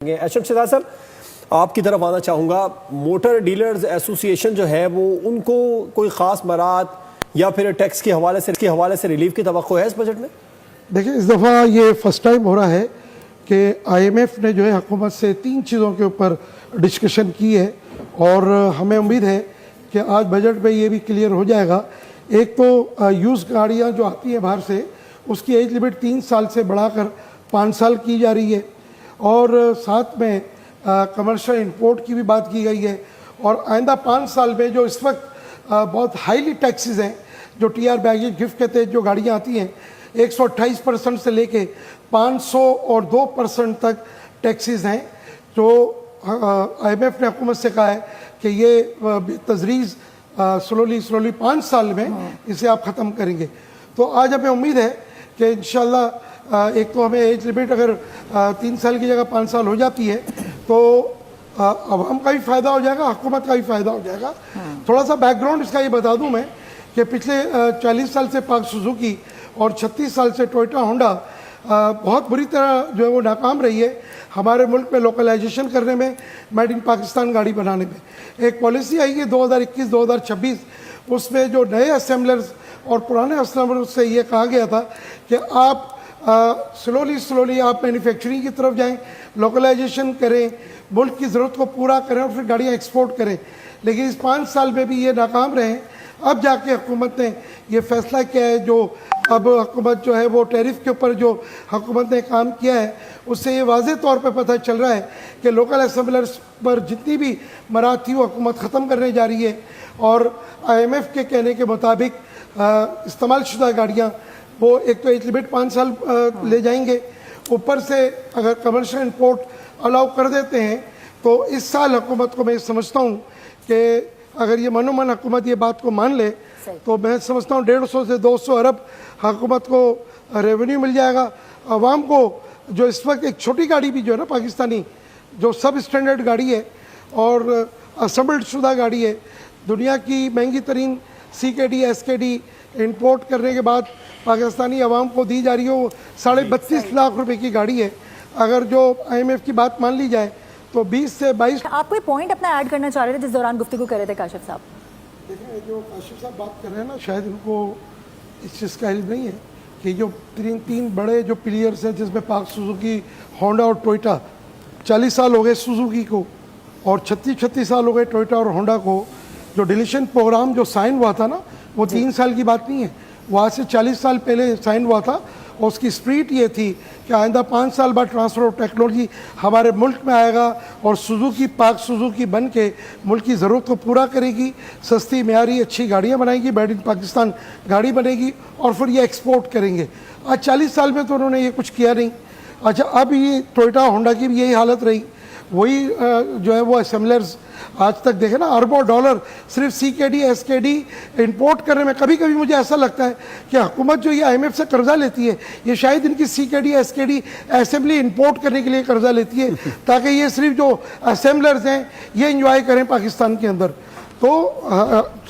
HM Shahzad साहब, आपकी तरफ आना चाहूँगा। मोटर डीलर्स एसोसिएशन जो है वो उनको कोई ख़ास मराहत या फिर टैक्स के हवाले से रिलीफ की तवक्को है इस बजट में? देखिए, इस दफ़ा ये फर्स्ट टाइम हो रहा है कि आईएमएफ ने जो है हुकूमत से 3 चीज़ों के ऊपर डिस्कशन की है और हमें उम्मीद है कि आज बजट में ये भी क्लियर हो जाएगा। एक तो यूज़ गाड़ियाँ जो आती हैं बाहर से, उसकी एज लिमिट 3 साल से बढ़ाकर 5 साल की जा रही है और साथ में कमर्शियल इंपोर्ट की भी बात की गई है। और आइंदा 5 साल में जो इस वक्त बहुत हाईली टैक्सेस हैं, जो टीआर बैगेज गिफ्ट के तहत जो गाड़ियाँ आती हैं, 128% से लेके 502% तक टैक्सेस हैं। जो आईएमएफ ने हुकूमत से कहा है कि ये तजरीज़ स्लोली 5 साल में इसे आप ख़त्म करेंगे। तो आज हमें उम्मीद है कि इंशाल्लाह एक तो हमें एज लिमिट अगर 3 साल की जगह 5 साल हो जाती है तो अवाम का भी फ़ायदा हो जाएगा, हुकूमत का भी फ़ायदा हो जाएगा। थोड़ा सा बैकग्राउंड इसका ये बता दूं मैं कि पिछले 40 साल से पाक सुजुकी और 36 साल से टोयोटा होंडा बहुत बुरी तरह जो है वो नाकाम रही है हमारे मुल्क में लोकलाइजेशन करने में, मेड इन पाकिस्तान गाड़ी बनाने में। एक पॉलिसी आई है 2021-2026, उसमें जो नए असेंबलर्स और पुराने असेंबलर्स से ये कहा गया था कि आप स्लोली आप मैन्युफैक्चरिंग की तरफ जाएं, लोकलाइजेशन करें, मुल्क की ज़रूरत को पूरा करें और फिर गाड़ियाँ एक्सपोर्ट करें। लेकिन इस 5 साल में भी ये नाकाम रहे। अब जाके हुकूमत ने ये फैसला किया है, जो अब हुकूमत जो है वो टैरिफ के ऊपर जो हुकूमत ने काम किया है, उससे ये वाज़े तौर पे पता चल रहा है कि लोकल असेंबलर्स पर जितनी भी मराहत थी वो हुकूमत ख़त्म करने जा रही है। और आईएमएफ के कहने के मुताबिक इस्तेमाल शुदा गाड़ियाँ वो एक तो एज लिमिट 5 साल ले जाएंगे, ऊपर से अगर कमर्शियल इंपोर्ट अलाउ कर देते हैं तो इस साल हुकूमत को मैं समझता हूँ कि अगर ये मनोमन हुकूमत ये बात को मान ले तो मैं समझता हूँ 150 से 200 अरब हुकूमत को रेवेन्यू मिल जाएगा। आवाम को जो इस वक्त एक छोटी गाड़ी भी जो है ना पाकिस्तानी, जो सब स्टैंडर्ड गाड़ी है और असेंबल्ड शुदा गाड़ी है, दुनिया की महंगी तरीन CKD SKD इंपोर्ट करने के बाद पाकिस्तानी आवाम को दी जा रही हो 32.5 लाख रुपए की गाड़ी है। अगर जो IMF की बात मान ली जाए तो 20 से 22। आप कोई पॉइंट अपना ऐड करना चाह रहे थे जिस दौरान गुफ्तगू कर रहे थे काशिफ साहब? देखिए, जो काशिफ साहब बात कर रहे हैं ना, शायद इनको इस चीज़ का इल्म नहीं है कि जो तीन बड़े जो प्लेयर्स हैं जिसमें पाक सुजुकी, होंडा और टोयोटा, 40 साल हो गए सुजुकी को और 36 साल हो गए टोयोटा और होंडा को। जो डिलीशन प्रोग्राम जो साइन हुआ था ना, वो 3 साल की बात नहीं है, वहाँ से 40 साल पहले साइन हुआ था। और उसकी स्प्रिट ये थी कि आइंदा 5 साल बाद ट्रांसफ़र ऑफ टेक्नोलॉजी हमारे मुल्क में आएगा और सुजुकी पाक सुजुकी बन के मुल्क की ज़रूरत को पूरा करेगी, सस्ती म्यारी अच्छी गाड़ियाँ बनाएगी, मेड इन पाकिस्तान गाड़ी बनेगी और फिर ये एक्सपोर्ट करेंगे। आज 40 साल में तो उन्होंने ये कुछ किया नहीं। अच्छा, अब ये टोयोटा होंडा की भी यही हालत रही। वही जो है वो असेंबलर्स आज तक देखे ना, अरबों डॉलर सिर्फ CKD SKD इंपोर्ट करने में। कभी कभी मुझे ऐसा लगता है कि हुकूमत जो ये IMF से कर्जा लेती है, ये शायद इनकी CKD SKD असेंबली इंपोर्ट करने के लिए कर्जा लेती है ताकि ये सिर्फ जो असेंबलर्स हैं ये इंजॉय करें पाकिस्तान के अंदर। तो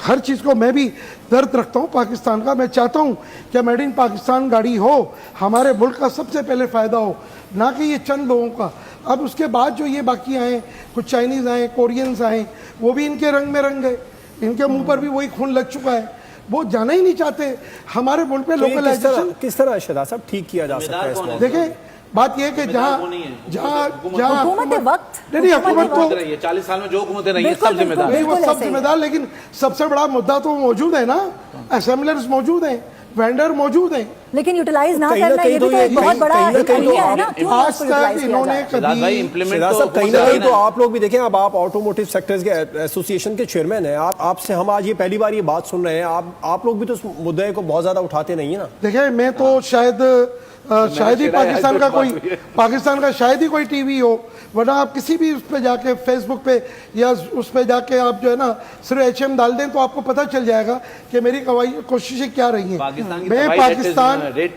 हर चीज़ को मैं भी दर्द रखता हूँ पाकिस्तान का। मैं चाहता हूँ कि मेड इन पाकिस्तान गाड़ी हो, हमारे मुल्क का सबसे पहले फ़ायदा हो, ना कि ये चंद लोगों का। अब उसके बाद जो ये बाकी आए, कुछ चाइनीज़ आए, कोरियंस आए, वो भी इनके रंग में रंग गए, इनके मुंह पर भी वही खून लग चुका है, वो जाना ही नहीं चाहते हमारे मुल्क में लोकलाइजेशन। किस तरह शहजाद साहब ठीक किया जा सकता है? देखिए, बात यह है कि जहाँ हुकूमत वक्त नहीं हुकूमत तो 40 साल में जो हुकूमतें रही हैं सब जिम्मेदार नहीं, वो सब जिम्मेदार। लेकिन सबसे बड़ा मुद्दा तो मौजूद है ना, असेंबलर्स मौजूद हैं, वेंडर मौजूद हैं, लेकिन यूटिलाइज ना करना ये भी तो एक बहुत बड़ा है ना। क्यों आज तक इन्होंने कहीं ना कहीं तो आप लोग भी देखें, अब आप ऑटोमोटिव सेक्टर्स के एसोसिएशन के चेयरमैन हैं, आपसे हम आज ये पहली बार ये बात सुन रहे हैं, आप लोग भी तो उस मुद्दे को बहुत ज्यादा उठाते नहीं है ना। देखिए, मैं तो शायद ही पाकिस्तान का शायद ही कोई टीवी हो, वरना आप किसी भी उस पर जाके फेसबुक पे या उस पर जाके आप जो है ना सिर्फ HM डाल दें तो आपको पता चल जाएगा कि मेरी कोशिशें क्या रही हैं। मैं पाकिस्तान रेड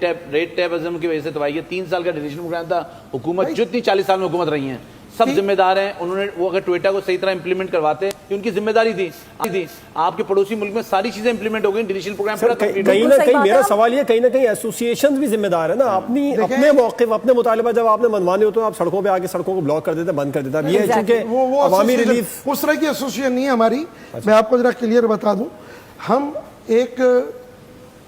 टैपिज्म की वजह से तबाही है। 3 साल का डिलीशन प्रोग्राम था, हुकूमत जितनी 40 साल में हुकूमत रही है सब जिम्मेदार हैं। उन्होंने वो अगर टोयोटा को सही तरह इंप्लीमेंट करवाते, ये उनकी जिम्मेदारी थी। आपके पड़ोसी मुल्क में सारी चीजें इंप्लीमेंट हो गई, डिजिटल प्रोग्राम सर, कहीं ना कहीं मेरा सवाल ये, कहीं ना कहीं एसोसिएशन भी जिम्मेदार है ना, अपने मौक़िफ़, अपने मुतालिबा जब आपने मनवाने होते हैं, आप सड़कों पे आके सड़कों को ब्लॉक कर देते, बंद कर देते। ये चूंकि अवामी रिलीफ उस तरह की एसोसिएशन नहीं है हमारी। मैं आपको जरा क्लियर बता दूं, हम एक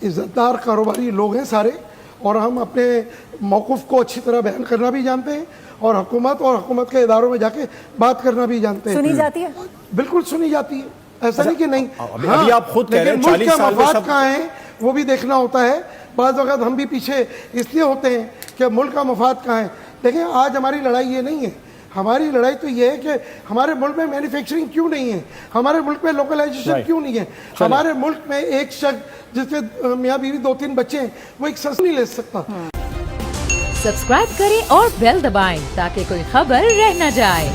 इज्जतदार कारोबारी लोग हैं सारे, और हम अपने मौक़िफ़ को अच्छी तरह बयान करना भी जानते हैं, और हुकूमत के इदारों में जाके बात करना भी जानते हैं। सुनी जाती है, बिल्कुल सुनी जाती है, ऐसा नहीं कि नहीं। अभी आप खुद कह रहे हैं 40 साल में सब कहाँ है वो भी देखना होता है। बाज़ वक़्त हम भी पीछे इसलिए होते हैं कि मुल्क का मफाद कहाँ है। देखिए, आज हमारी लड़ाई ये नहीं है, हमारी लड़ाई तो ये है कि हमारे मुल्क में मैन्युफैक्चरिंग क्यों नहीं है, हमारे मुल्क में लोकलाइजेशन क्यों नहीं है, हमारे मुल्क में एक शख्स जिसके मियाँ बीवी 2-3 बच्चे हैं, वो एक सस नहीं ले सकता। सब्सक्राइब करें और बेल दबाएं ताकि कोई खबर रह न जाए।